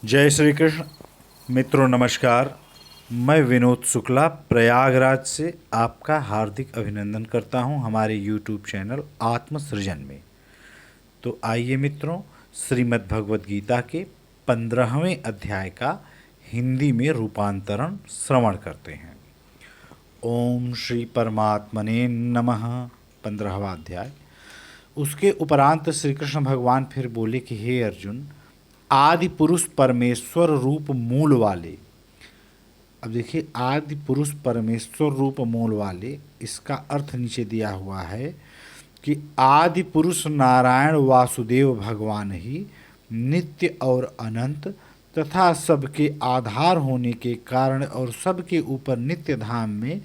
जय श्री कृष्ण। मित्रों नमस्कार। मैं विनोद शुक्ला प्रयागराज से आपका हार्दिक अभिनंदन करता हूं हमारे YouTube चैनल आत्म सृजन में। तो आइए मित्रों, श्रीमद् भगवद गीता के 15वें अध्याय का हिंदी में रूपांतरण श्रवण करते हैं। ओम श्री परमात्मने नमः। 15वां अध्याय। उसके उपरांत श्री कृष्ण भगवान फिर बोले कि हे अर्जुन, आदि पुरुष परमेश्वर रूप मूल वाले। अब देखिए, आदि पुरुष परमेश्वर रूप मूल वाले, इसका अर्थ नीचे दिया हुआ है कि आदि पुरुष नारायण वासुदेव भगवान ही नित्य और अनंत तथा सबके आधार होने के कारण और सबके ऊपर नित्य धाम में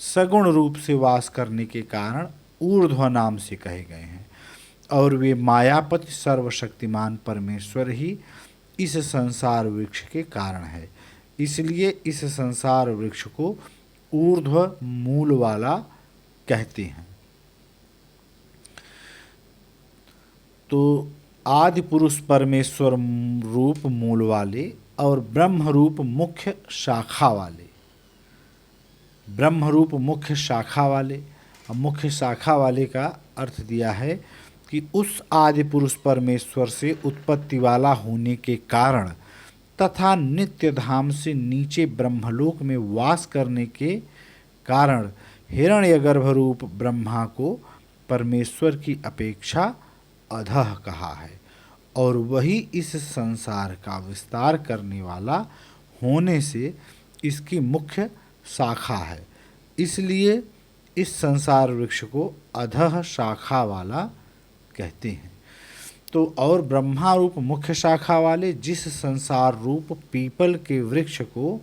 सगुण रूप से वास करने के कारण ऊर्ध्व नाम से कहे गए हैं। और वे मायापति सर्वशक्तिमान परमेश्वर ही इस संसार वृक्ष के कारण है। इसलिए इस संसार वृक्ष को ऊर्ध्व मूल वाला कहते हैं। तो आदि पुरुष परमेश्वर रूप मूल वाले और ब्रह्म रूप मुख्य शाखा वाले। ब्रह्म रूप मुख्य शाखा वाले, मुख्य शाखा वाले का अर्थ दिया है कि उस आदि पुरुष परमेश्वर से उत्पत्ति वाला होने के कारण तथा नित्य धाम से नीचे ब्रह्मलोक में वास करने के कारण हिरण्यगर्भ रूप ब्रह्मा को परमेश्वर की अपेक्षा अधः कहा है। और वही इस संसार का विस्तार करने वाला होने से इसकी मुख्य शाखा है। इसलिए इस संसार वृक्ष को अधः शाखा वाला कहते हैं। तो और ब्रह्मा रूप मुख्य शाखा वाले जिस संसार रूप पीपल के वृक्ष को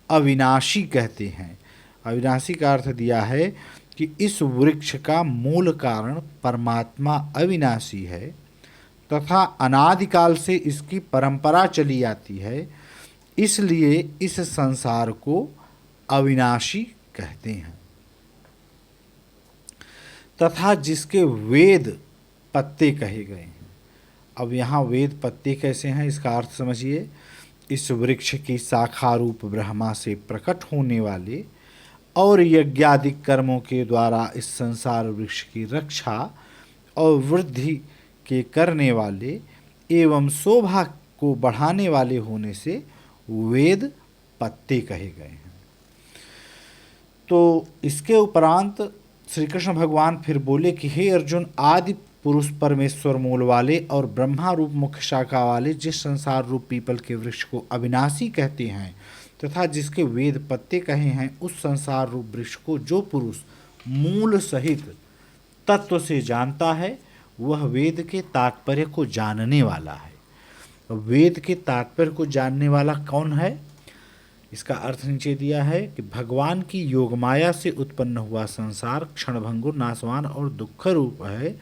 अविनाशी कहते हैं। अविनाशी का अर्थ दिया है कि इस वृक्ष का मूल कारण परमात्मा अविनाशी है तथा अनादिकाल से इसकी परंपरा चली आती है। इसलिए इस संसार को अविनाशी कहते हैं। तथा जिसके वेद पत्ते कहे गए हैं। अब यहाँ वेद पत्ते कैसे हैं, इसका अर्थ समझिए। इस वृक्ष की शाखा रूप ब्रह्मा से प्रकट होने वाले और यज्ञादिक कर्मों के द्वारा इस संसार वृक्ष की रक्षा और वृद्धि के करने वाले एवं शोभा को बढ़ाने वाले होने से वेद पत्ते कहे गए हैं। तो इसके उपरांत श्री कृष्ण भगवान फिर बोले कि हे अर्जुन, आदि पुरुष परमेश्वर मूल वाले और ब्रह्मा रूप मुख्य शाखा वाले जिस संसार रूप पीपल के वृक्ष को अविनाशी कहते हैं तथा जिसके वेद पत्ते कहे हैं, उस संसार रूप वृक्ष को जो पुरुष मूल सहित तत्व से जानता है वह वेद के तात्पर्य को जानने वाला है। वेद के तात्पर्य को जानने वाला कौन है, इसका अर्थ नीचे दिया है कि भगवान की योगमाया से उत्पन्न हुआ संसार क्षणभंगुर, नाशवान और दुख रूप है।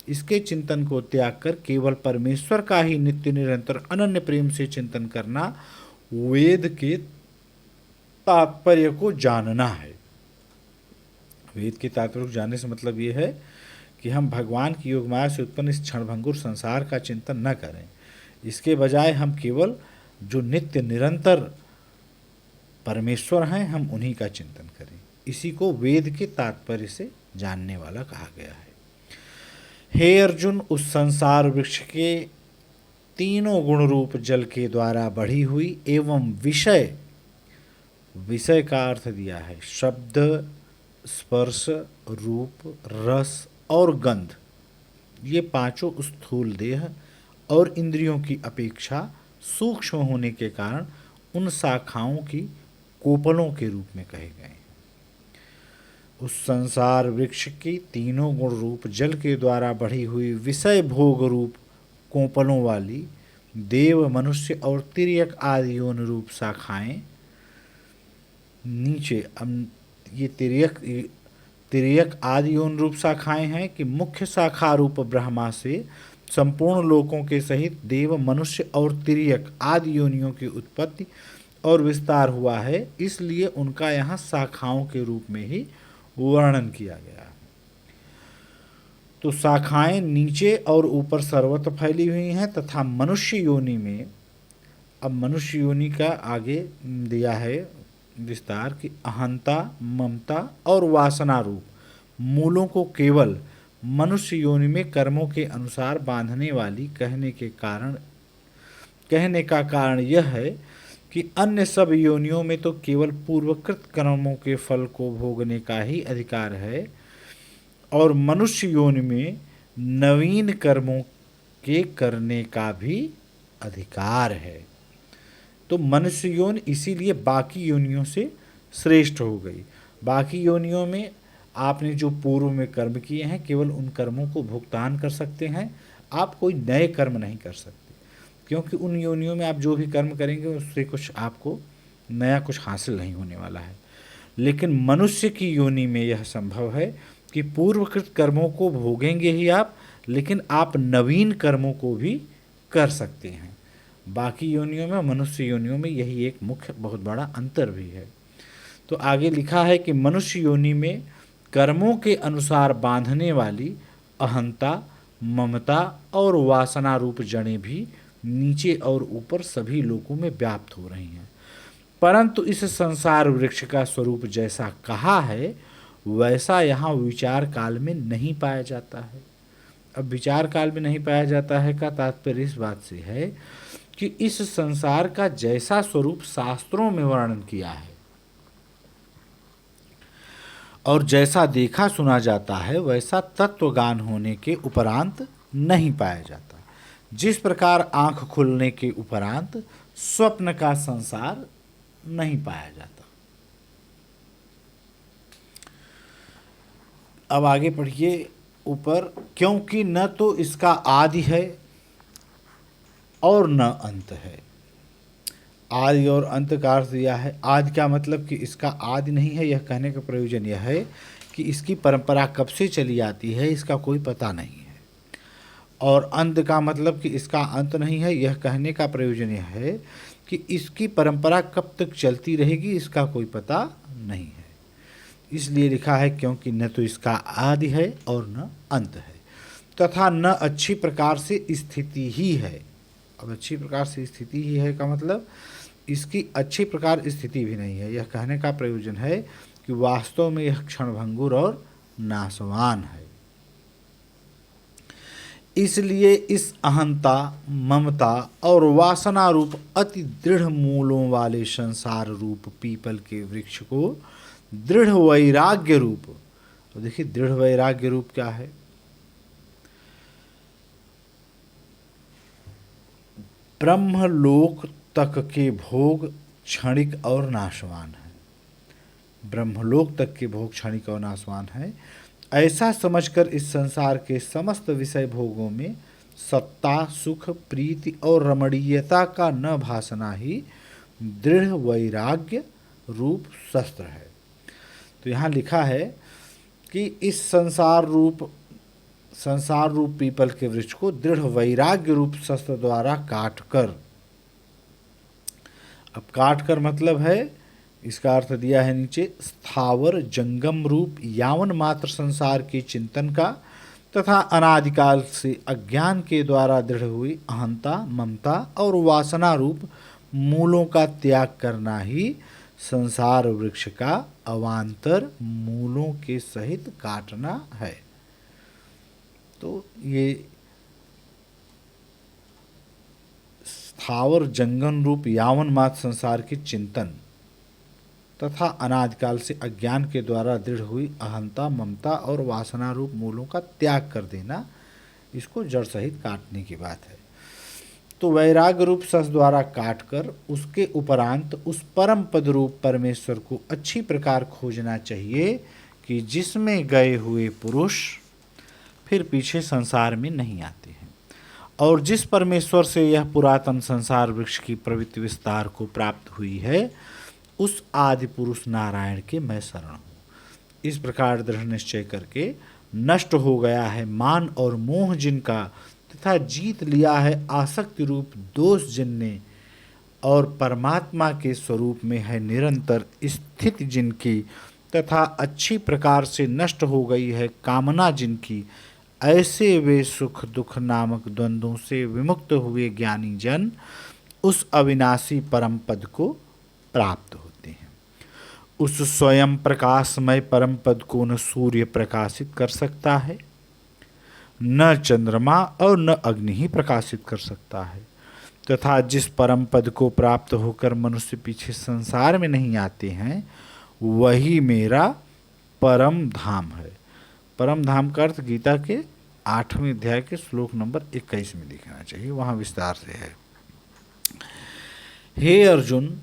इसके चिंतन को त्याग कर केवल परमेश्वर का ही नित्य निरंतर अनन्य प्रेम से चिंतन करना वेद के तात्पर्य को जानना है। वेद के तात्पर्य को जानने से मतलब ये है कि हम भगवान की योगमाया से उत्पन्न इस क्षणभंगुर संसार का चिंतन न करें। इसके बजाय हम केवल जो नित्य निरंतर परमेश्वर हैं हम उन्हीं का चिंतन करें। इसी को वेद के तात्पर्य से जानने वाला कहा गया है। हे अर्जुन, उस संसार वृक्ष के तीनों गुण रूप जल के द्वारा बढ़ी हुई एवं विषय, विषय का अर्थ दिया है शब्द, स्पर्श, रूप, रस और गंध, ये पांचों स्थूल देह और इंद्रियों की अपेक्षा सूक्ष्म होने के कारण उन शाखाओं की कोपलों के रूप में कहे गए हैं। उस संसार वृक्ष की तीनों गुण रूप जल के द्वारा बढ़ी हुई विषय भोग रूप कोपलों वाली देव, मनुष्य और तिर्यक आदि योनि रूप शाखाएं नीचे। ये तिर्यक आदि योनि रूप शाखाएं हैं कि मुख्य शाखा रूप ब्रह्मा से संपूर्ण लोकों के सहित देव, मनुष्य और तिर्यक आदि योनियों की उत्पत्ति और विस्तार हुआ है। इसलिए उनका यहाँ शाखाओं के रूप में ही वर्णन किया गया है। तो शाखाएं नीचे और ऊपर सर्वत्र फैली हुई हैं तथा मनुष्य योनि में अब मनुष्य योनि का आगे दिया है विस्तार कि अहंता, ममता और वासना रूप मूलों को केवल मनुष्य योनि में कर्मों के अनुसार बांधने वाली कहने का कारण यह है कि अन्य सब योनियों में तो केवल पूर्वकृत कर्मों के फल को भोगने का ही अधिकार है और मनुष्य योनि में नवीन कर्मों के करने का भी अधिकार है। तो मनुष्य योनि इसीलिए बाकी योनियों से श्रेष्ठ हो गई। बाकी योनियों में आपने जो पूर्व में कर्म किए हैं केवल उन कर्मों को भुगतान कर सकते हैं, आप कोई नए कर्म नहीं कर सकते, क्योंकि उन योनियों में आप जो भी कर्म करेंगे उससे कुछ आपको नया कुछ हासिल नहीं होने वाला है। लेकिन मनुष्य की योनि में यह संभव है कि पूर्वकृत कर्मों को भोगेंगे ही आप, लेकिन आप नवीन कर्मों को भी कर सकते हैं। बाकी योनियों में, मनुष्य योनियों में यही एक मुख्य बहुत बड़ा अंतर भी है। तो आगे लिखा है कि मनुष्य योनि में कर्मों के अनुसार बांधने वाली अहंता, ममता और वासना रूप जड़ें भी नीचे और ऊपर सभी लोगों में व्याप्त हो रही हैं, परंतु इस संसार वृक्ष का स्वरूप जैसा कहा है वैसा यहाँ विचार काल में नहीं पाया जाता है। अब विचार काल में नहीं पाया जाता है का तात्पर्य इस बात से है कि इस संसार का जैसा स्वरूप शास्त्रों में वर्णन किया है और जैसा देखा सुना जाता है वैसा तत्वज्ञान होने के उपरांत नहीं पाया जाता। जिस प्रकार आंख खुलने के उपरांत स्वप्न का संसार नहीं पाया जाता। अब आगे पढ़िए ऊपर, क्योंकि न तो इसका आदि है और न अंत है। आदि और अंत का अर्थ दिया है। आदि का मतलब कि इसका आदि नहीं है, यह कहने का प्रयोजन यह है कि इसकी परंपरा कब से चली आती है इसका कोई पता नहीं है। और अंत का मतलब कि इसका अंत नहीं है, यह कहने का प्रयोजन यह है कि इसकी परंपरा कब तक चलती रहेगी इसका कोई पता नहीं है। इसलिए लिखा है क्योंकि न तो इसका आदि है और न अंत है, तथा न अच्छी प्रकार से स्थिति ही है। अब अच्छी प्रकार से स्थिति ही है का मतलब इसकी अच्छी प्रकार स्थिति भी नहीं है। यह कहने का प्रयोजन है कि वास्तव में यह क्षणभंगुर और नाशवान है। इसलिए इस अहंता, ममता और वासना रूप अति दृढ़ मूलों वाले संसार रूप पीपल के वृक्ष को दृढ़ वैराग्य रूप, तो देखिए दृढ़ वैराग्य रूप क्या है, ब्रह्मलोक तक के भोग क्षणिक और नाशवान है। ब्रह्मलोक तक के भोग क्षणिक और नाशवान है, ऐसा समझकर इस संसार के समस्त विषय भोगों में सत्ता, सुख, प्रीति और रमणीयता का न भासना ही दृढ़ वैराग्य रूप शस्त्र है। तो यहाँ लिखा है कि इस संसार रूप पीपल के वृक्ष को दृढ़ वैराग्य रूप शस्त्र द्वारा काटकर, अब काटकर मतलब है, इसका अर्थ दिया है नीचे, स्थावर जंगम रूप यावन मात्र संसार के चिंतन का तथा अनादिकाल से अज्ञान के द्वारा दृढ़ हुई अहंता, ममता और वासना रूप मूलों का त्याग करना ही संसार वृक्ष का अवांतर मूलों के सहित काटना है। तो ये स्थावर जंगम रूप यावन मात्र संसार के चिंतन तथा अनादिकाल से अज्ञान के द्वारा दृढ़ हुई अहंता, ममता और वासना रूप मूलों का त्याग कर देना, इसको जड़ सहित काटने की बात है। तो वैराग्य रूप शस्त्र द्वारा काटकर उसके उपरांत उस परम पद रूप परमेश्वर को अच्छी प्रकार खोजना चाहिए कि जिसमें गए हुए पुरुष फिर पीछे संसार में नहीं आते हैं, और जिस परमेश्वर से यह पुरातन संसार वृक्ष की प्रवृत्ति विस्तार को प्राप्त हुई है उस आदि पुरुष नारायण के मैं शरण हूँ। इस प्रकार दृढ़ निश्चय करके नष्ट हो गया है मान और मोह जिनका, तथा जीत लिया है आसक्ति रूप दोष जिनने, और परमात्मा के स्वरूप में है निरंतर स्थिति जिनकी, तथा अच्छी प्रकार से नष्ट हो गई है कामना जिनकी, ऐसे वे सुख दुख नामक द्वंद्वों से विमुक्त हुए ज्ञानी जन उस अविनाशी परम पद को प्राप्त होते हैं। उस स्वयं प्रकाशमय परम पद को न सूर्य प्रकाशित कर सकता है, न चंद्रमा और न अग्नि ही प्रकाशित कर सकता है, तथा जिस परम पद को प्राप्त होकर मनुष्य पीछे संसार में नहीं आते हैं, वही मेरा परम धाम है। परम धाम का अर्थ गीता के 8वें अध्याय के श्लोक नंबर 21 में दिखना चाहिए, वहाँ विस्तार से है। हे अर्जुन,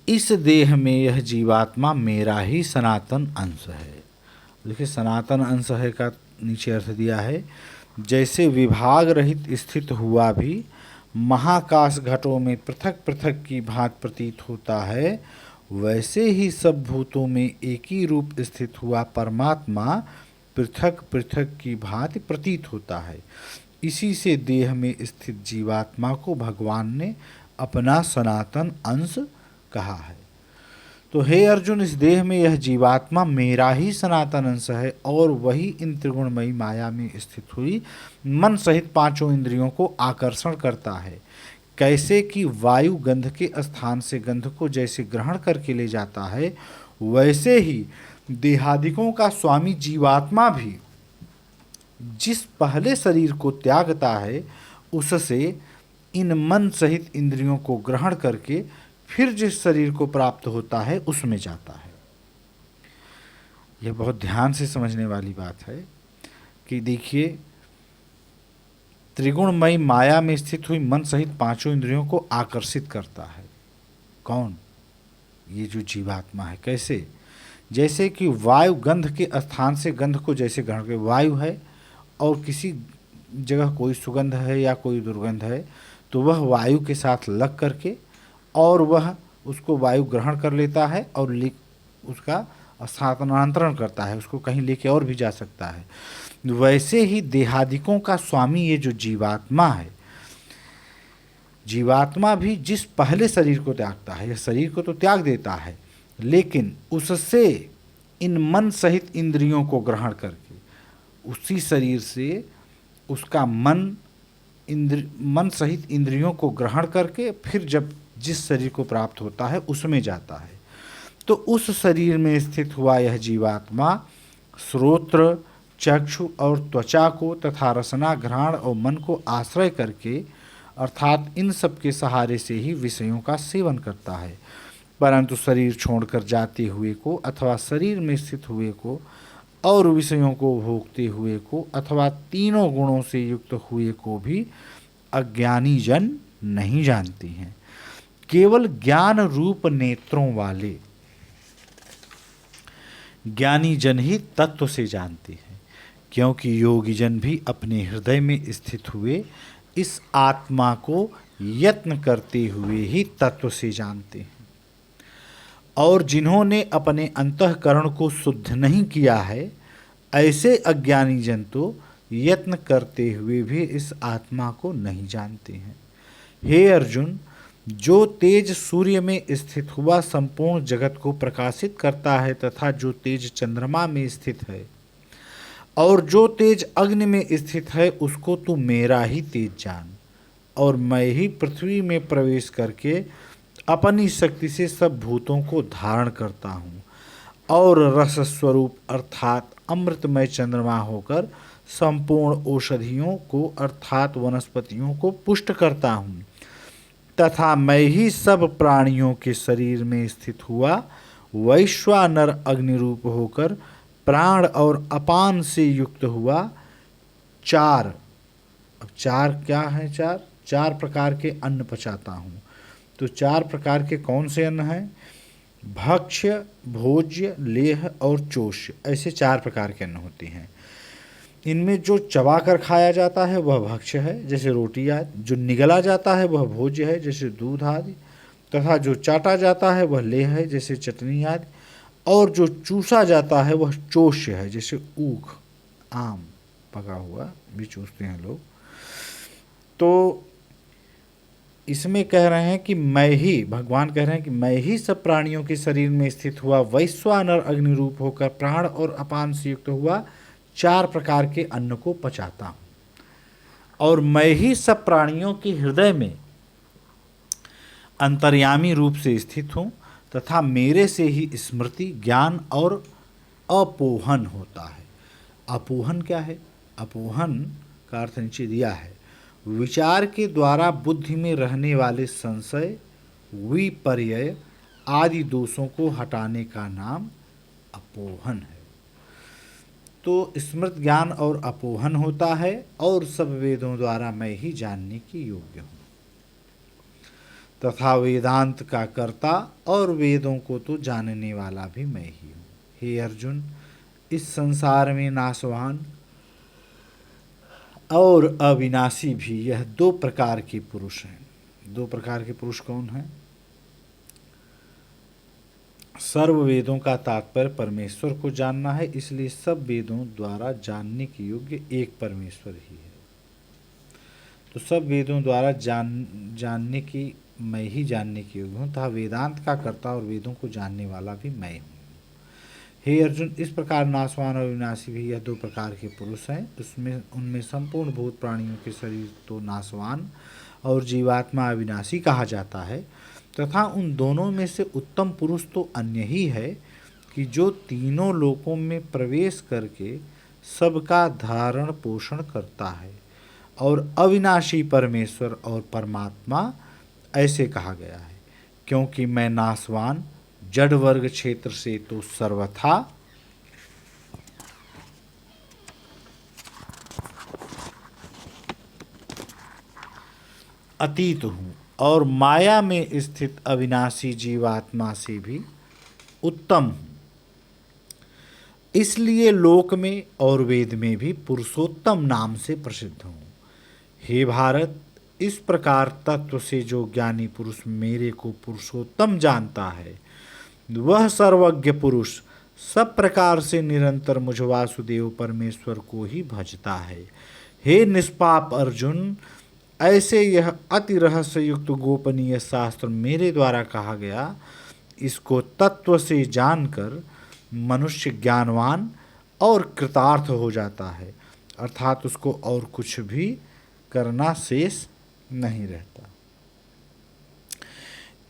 इस देह में यह जीवात्मा मेरा ही सनातन अंश है। देखिए, सनातन अंश है का नीचे अर्थ दिया है, जैसे विभाग रहित स्थित हुआ भी महाकाश घटों में पृथक पृथक की भांति प्रतीत होता है, वैसे ही सब भूतों में एक ही रूप स्थित हुआ परमात्मा पृथक पृथक की भांति प्रतीत होता है। इसी से देह में स्थित जीवात्मा को भगवान ने अपना सनातन अंश कहा है। तो हे अर्जुन, इस देह में यह जीवात्मा मेरा ही सनातन अंश है और वही इन त्रिगुणमयी माया में स्थित हुई मन सहित पांचों इंद्रियों को आकर्षण करता है। कैसे कि वायु गंध के स्थान से गंध को जैसे ग्रहण करके ले जाता है, वैसे ही देहादिकों का स्वामी जीवात्मा भी जिस पहले शरीर को त्यागता है, उससे इन मन सहित इंद्रियों को ग्रहण करके फिर जिस शरीर को प्राप्त होता है उसमें जाता है। यह बहुत ध्यान से समझने वाली बात है कि देखिए, त्रिगुणमयी माया में स्थित हुई मन सहित पांचों इंद्रियों को आकर्षित करता है। कौन? ये जो जीवात्मा है। कैसे? जैसे कि वायु गंध के स्थान से गंध को जैसे ग्रहण कर, वायु है और किसी जगह कोई सुगंध है या कोई दुर्गंध है, तो वह वायु के साथ लग करके और वह उसको वायु ग्रहण कर लेता है और उसका स्थानांतरण करता है, उसको कहीं लेके और भी जा सकता है। वैसे ही देहादिकों का स्वामी ये जो जीवात्मा है, जीवात्मा भी जिस पहले शरीर को त्यागता है, यह शरीर को तो त्याग देता है, लेकिन उससे इन मन सहित इंद्रियों को ग्रहण करके उसी शरीर से उसका मन सहित इंद्रियों को ग्रहण करके फिर जब जिस शरीर को प्राप्त होता है उसमें जाता है। तो उस शरीर में स्थित हुआ यह जीवात्मा श्रोत्र, चक्षु और त्वचा को तथा रसना, घ्राण और मन को आश्रय करके, अर्थात इन सब के सहारे से ही विषयों का सेवन करता है। परंतु शरीर छोड़कर जाते हुए को अथवा शरीर में स्थित हुए को और विषयों को भोगते हुए को अथवा तीनों गुणों से युक्त हुए को भी अज्ञानी जन नहीं जानते हैं। केवल ज्ञान रूप नेत्रों वाले ज्ञानी जन ही तत्व से जानते हैं, क्योंकि योगी जन भी अपने हृदय में स्थित हुए इस आत्मा को यत्न करते हुए ही तत्व से जानते हैं। और जिन्होंने अपने अंतःकरण को शुद्ध नहीं किया है, ऐसे अज्ञानी जन तो यत्न करते हुए भी इस आत्मा को नहीं जानते हैं। हे अर्जुन, जो तेज सूर्य में स्थित हुआ संपूर्ण जगत को प्रकाशित करता है तथा जो तेज चंद्रमा में स्थित है और जो तेज अग्नि में स्थित है, उसको तू मेरा ही तेज जान। और मैं ही पृथ्वी में प्रवेश करके अपनी शक्ति से सब भूतों को धारण करता हूँ और रस स्वरूप अर्थात अमृतमय चंद्रमा होकर संपूर्ण औषधियों को अर्थात वनस्पतियों को पुष्ट करता हूँ, तथा मैं ही सब प्राणियों के शरीर में स्थित हुआ वैश्वानर अग्नि रूप होकर प्राण और अपान से युक्त हुआ चार क्या है? चार प्रकार के अन्न पचाता हूँ। तो चार प्रकार के कौन से अन्न हैं? भक्ष्य, भोज्य, लेह और चोष्य, ऐसे चार प्रकार के अन्न होते हैं। इनमें जो चबा कर खाया जाता है वह भक्ष्य है, जैसे रोटी आदि। जो निगला जाता है वह भोज्य है, जैसे दूध आदि। तथा जो चाटा जाता है वह लेह है, जैसे चटनी आदि। और जो चूसा जाता है वह चोष्य है, जैसे ऊख, आम पका हुआ भी चूसते हैं लोग। तो इसमें कह रहे हैं कि भगवान कह रहे हैं कि मैं ही सब प्राणियों के शरीर में स्थित हुआ वैश्वानर अग्नि रूप होकर प्राण और अपान से युक्त हुआ चार प्रकार के अन्न को पचाता हूँ। और मैं ही सब प्राणियों के हृदय में अंतर्यामी रूप से स्थित हूँ तथा मेरे से ही स्मृति, ज्ञान और अपोहन होता है। अपोहन क्या है? अपोहन का अर्थ नीचे दिया है, विचार के द्वारा बुद्धि में रहने वाले संशय, विपर्यय आदि दोषों को हटाने का नाम अपोहन है। तो स्मृत ज्ञान और अपोहन होता है और सब वेदों द्वारा मैं ही जानने की योग्य हूँ तथा वेदांत का कर्ता और वेदों को तो जानने वाला भी मैं ही हूँ। हे अर्जुन, इस संसार में नाशवान और अविनाशी भी यह दो प्रकार के पुरुष हैं। दो प्रकार के पुरुष कौन हैं? सर्व वेदों का तात्पर्य परमेश्वर को जानना है, इसलिए सब वेदों द्वारा जानने के योग्य एक परमेश्वर ही है। तो सब वेदों द्वारा जानने की मैं ही जानने की योग्य हूँ तथा वेदांत का कर्ता और वेदों को जानने वाला भी मैं हूँ। हे अर्जुन, इस प्रकार नाशवान और विनाशी भी यह दो प्रकार के पुरुष हैं। उनमें संपूर्ण भूत प्राणियों के शरीर तो नाशवान और जीवात्मा अविनाशी कहा जाता है तथा उन दोनों में से उत्तम पुरुष तो अन्य ही है कि जो तीनों लोकों में प्रवेश करके सबका धारण पोषण करता है। और अविनाशी परमेश्वर और परमात्मा ऐसे कहा गया है क्योंकि मैं नाशवान जड़ वर्ग क्षेत्र से तो सर्वथा अतीत हूँ और माया में स्थित अविनाशी जीवात्मा से भी उत्तम हूँ। इसलिए लोक में और वेद में भी पुरुषोत्तम नाम से प्रसिद्ध हूँ। हे भारत, इस प्रकार तत्व से जो ज्ञानी पुरुष मेरे को पुरुषोत्तम जानता है, वह सर्वज्ञ पुरुष सब प्रकार से निरंतर मुझ वासुदेव परमेश्वर को ही भजता है। हे निष्पाप अर्जुन, ऐसे यह अति रहस्य युक्त गोपनीय शास्त्र मेरे द्वारा कहा गया, इसको तत्व से जानकर मनुष्य ज्ञानवान और कृतार्थ हो जाता है, अर्थात उसको और कुछ भी करना शेष नहीं रहता।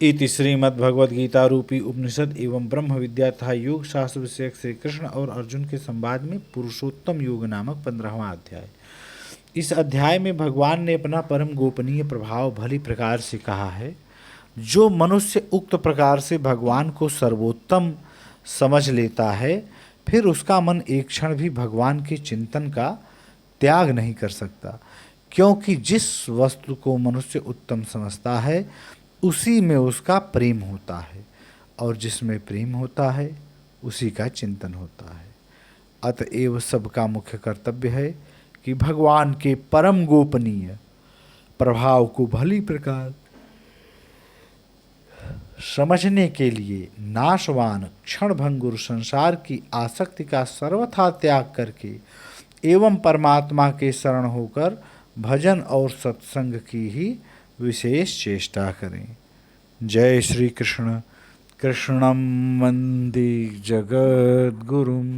इति श्रीमद्भगवद्गीता रूपी उपनिषद एवं ब्रह्म विद्या तथा योग शास्त्र विषयक श्री कृष्ण और अर्जुन के संवाद में पुरुषोत्तम योग नामक 15वां अध्याय। इस अध्याय में भगवान ने अपना परम गोपनीय प्रभाव भली प्रकार से कहा है। जो मनुष्य उक्त प्रकार से भगवान को सर्वोत्तम समझ लेता है, फिर उसका मन एक क्षण भी भगवान के चिंतन का त्याग नहीं कर सकता, क्योंकि जिस वस्तु को मनुष्य उत्तम समझता है उसी में उसका प्रेम होता है और जिसमें प्रेम होता है उसी का चिंतन होता है। अतएव सबका मुख्य कर्तव्य है कि भगवान के परम गोपनीय प्रभाव को भली प्रकार समझने के लिए नाशवान क्षणभंगुर संसार की आसक्ति का सर्वथा त्याग करके एवं परमात्मा के शरण होकर भजन और सत्संग की ही विशेष चेष्टा करें। जय श्री कृष्ण। कृष्णं वन्दे जगद्गुरुम्।